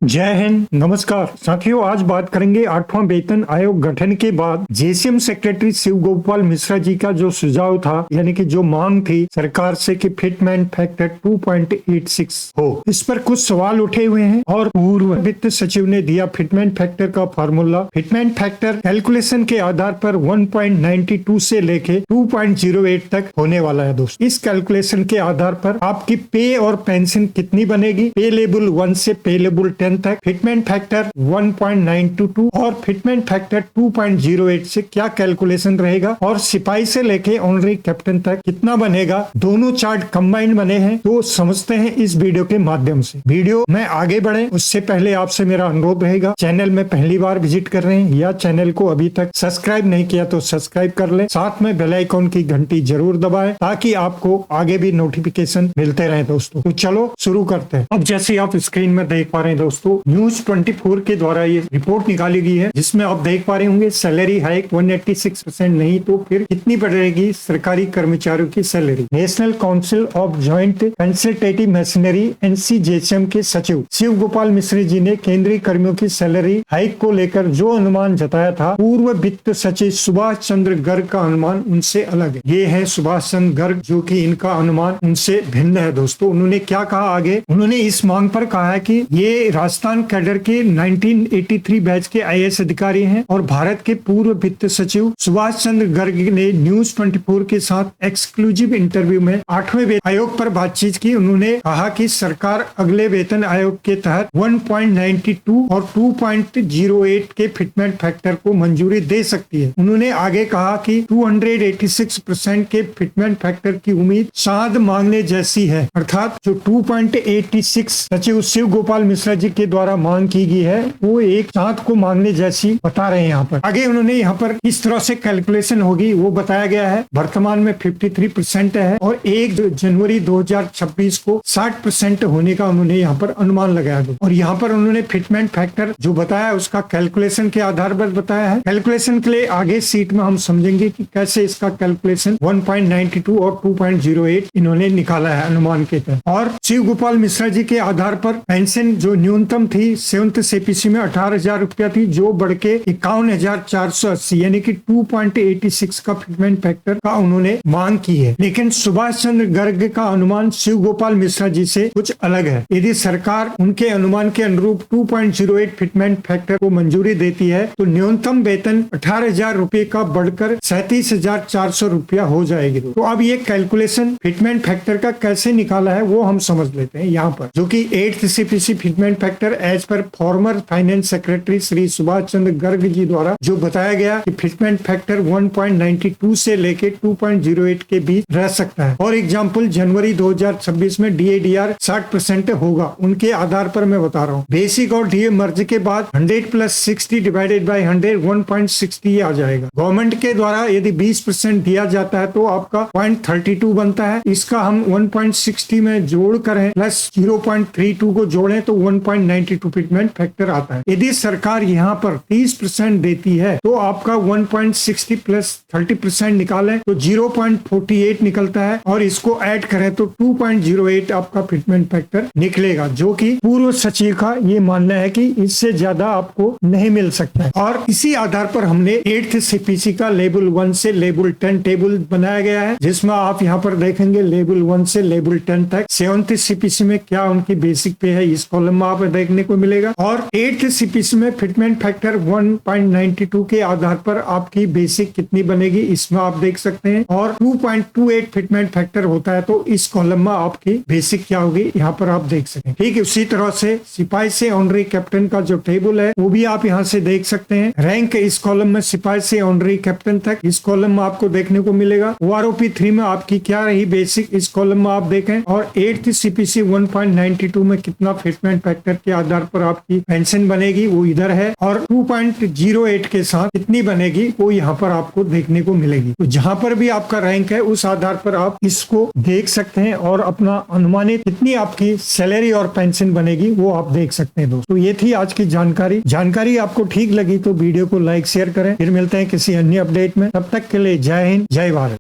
जय हिंद, नमस्कार साथियों। आज बात करेंगे 8वां वेतन आयोग गठन के बाद जेसीएम सेक्रेटरी शिव गोपाल मिश्रा जी का जो सुझाव था, यानी कि जो मांग थी सरकार से कि फिटमेंट फैक्टर 2.86 हो। इस पर कुछ सवाल उठे हुए हैं और पूर्व वित्त सचिव ने दिया फिटमेंट फैक्टर का फार्मूला। फिटमेंट फैक्टर कैलकुलेशन के आधार पर 1.92 से लेके 2.08 तक होने वाला है दोस्तों। इस कैलकुलेशन के आधार पर आपकी पे और पेंशन कितनी बनेगी, पे लेबल 1 से पे लेबल 10 तक, फिटमेंट फैक्टर 1.922 और फिटमेंट फैक्टर 2.08 से क्या कैलकुलेशन रहेगा, और सिपाही से लेके ऑनरी कैप्टन तक कितना बनेगा। दोनों चार्ट कंबाइंड बने हैं, तो समझते हैं इस वीडियो के माध्यम से। वीडियो में आगे बढ़े उससे पहले आपसे मेरा अनुरोध रहेगा, चैनल में पहली बार विजिट कर रहे हैं या चैनल को अभी तक सब्सक्राइब नहीं किया तो सब्सक्राइब कर ले, साथ में बेल आइकॉन की घंटी जरूर दबाएं ताकि आपको आगे भी नोटिफिकेशन मिलते रहे दोस्तों। तो चलो शुरू करते हैं। अब जैसे आप स्क्रीन में देख पा रहे हैं दोस्तों, न्यूज 24 के द्वारा ये रिपोर्ट निकाली गई है, जिसमें आप देख पा रहे होंगे सैलरी हाइक 186% नहीं तो फिर कितनी बढ़ेगी सरकारी कर्मचारियों की salary. National council of joint consultative machinery NCJSM के सचिव शिव गोपाल मिश्रा जी ने केंद्रीय कर्मियों की सैलरी हाइक को लेकर जो अनुमान जताया था, पूर्व वित्त सचिव सुभाष चंद्र गर्ग का अनुमान उनसे अलग है। ये है सुभाष चंद्र गर्ग, जो कि इनका अनुमान उनसे भिन्न है दोस्तों। उन्होंने क्या कहा आगे, उन्होंने इस मांग पर कहा है कि ये राजस्थान कैडर के 1983 बैच के IAS अधिकारी हैं और भारत के पूर्व वित्त सचिव सुभाष चंद्र गर्ग ने न्यूज 24 के साथ एक्सक्लूसिव इंटरव्यू में 8वें वेतन आयोग पर बातचीत की। उन्होंने कहा कि सरकार अगले वेतन आयोग के तहत 1.92 और 2.08 के फिटमेंट फैक्टर को मंजूरी दे सकती है। उन्होंने आगे कहा कि 286% के फिटमेंट फैक्टर की उम्मीद शायद मांगने जैसी है, अर्थात जो 2.86 सचिव शिव गोपाल मिश्रा जी के द्वारा मांग की गई है वो एक चांद को मांगने जैसी बता रहे हैं। यहाँ पर आगे उन्होंने यहाँ पर किस तरह से कैलकुलेशन होगी वो बताया गया है। वर्तमान में 53% है और 1 जनवरी 2026 को 60% होने का उन्होंने यहाँ पर अनुमान लगाया था। और यहाँ पर उन्होंने फिटमेंट फैक्टर जो बताया उसका कैलकुलेशन के आधार पर बताया है। कैलकुलेशन के लिए आगे सीट में हम समझेंगे कि कैसे इसका कैलकुलेशन 1.92 और 2.08 इन्होंने निकाला है अनुमान के तहत। और शिव गोपाल मिश्रा जी के आधार पर पेंशन जो न्यूनतम थी 7th CPC में 18,000 रुपया थी, जो बढ़ के 51,480 यानी कि 2.86 का फिटमेंट फैक्टर का उन्होंने मांग की है। लेकिन सुभाष चंद्र गर्ग का अनुमान शिव गोपाल मिश्रा जी से कुछ अलग है। यदि सरकार उनके अनुमान के अनुरूप 2.08 फिटमेंट फैक्टर को मंजूरी देती है तो न्यूनतम वेतन 18,000 रुपए का बढ़कर 37,400 रुपया हो जाएगी। तो अब ये कैलकुलेशन फिटमेंट फैक्टर का कैसे निकाला है वो हम समझ लेते हैं यहाँ पर, जो कि 8th CPC fitment factor as per former finance secretary Shri Subhash Chandra Garg ji द्वारा जो बताया गया कि फिटमेंट फैक्टर 1.92 से लेके 2.08 के बीच रह सकता है। और एग्जांपल जनवरी 2026 में DADR 60% होगा, उनके आधार पर मैं बता रहा हूँ। बेसिक और DA मर्ज के बाद 100 + 60 डिवाइडेड बाई 100 1.60 आ जाएगा। गवर्नमेंट के द्वारा यदि 20% दिया जाता है तो आपका 0.32 बनता है। इसका हम 1.60 में जोड़ करें प्लस 0.32 को जोड़ें तो 1.92 फिटमेंट फैक्टर आता है। यदि सरकार यहाँ पर 30% देती है तो आपका 1.60 प्लस 30% निकालें तो 0.48 निकलता है, और इसको ऐड करें तो 2.08 आपका फिटमेंट फैक्टर निकलेगा, जो कि पूर्व सचिव का ये मानना है कि इससे ज्यादा आपको नहीं मिल सकता है। और इसी आधार पर हमने 8th CPC का लेवल 1 से लेवल 10 टेबल बनाया गया है, जिसमें आप यहाँ पर देखेंगे लेवल 1 से लेवल 10 तक 7th CPC में क्या उनकी बेसिक पे है इस कॉलम में आप देखने को मिलेगा। और 8th CPC में फिटमेंट फैक्टर 1.92 के आधार पर आपकी बेसिक कितनी बनेगी इसमें आप देख सकते हैं। और 2.28 फिटमेंट फैक्टर होता है तो इस कॉलम में आपकी बेसिक क्या होगी यहाँ पर आप देख सकते हैं। ठीक है, उसी तरह से सिपाही से ऑनरी कैप्टन का जो टेबल है वो भी आप यहाँ से देख सकते हैं। रैंक इस कॉलम में सिपाही से ऑनरी कैप्टन तक इस कॉलम में आपको देखने को मिलेगा। OROP 3 में आपकी क्या रही बेसिक इस कॉलम में आप देखें। और 8th CPC 1.92 में कितना फिटमेंट फैक्टर के आधार पर आपकी पेंशन बनेगी वो इधर है, और 2.08 के साथ कितनी बनेगी वो यहाँ पर आपको देखने को मिलेगी। तो जहाँ पर भी आपका रैंक है उस आधार पर आप इसको देख सकते हैं और अपना अनुमानित कितनी आपकी सैलरी और पेंशन बनेगी वो आप देख सकते हैं दोस्तों। ये थी आज की जानकारी आपको ठीक लगी तो वीडियो को लाइक शेयर करें। फिर मिलते हैं किसी अन्य अपडेट में, तब तक के लिए जय हिंद, जय भारत।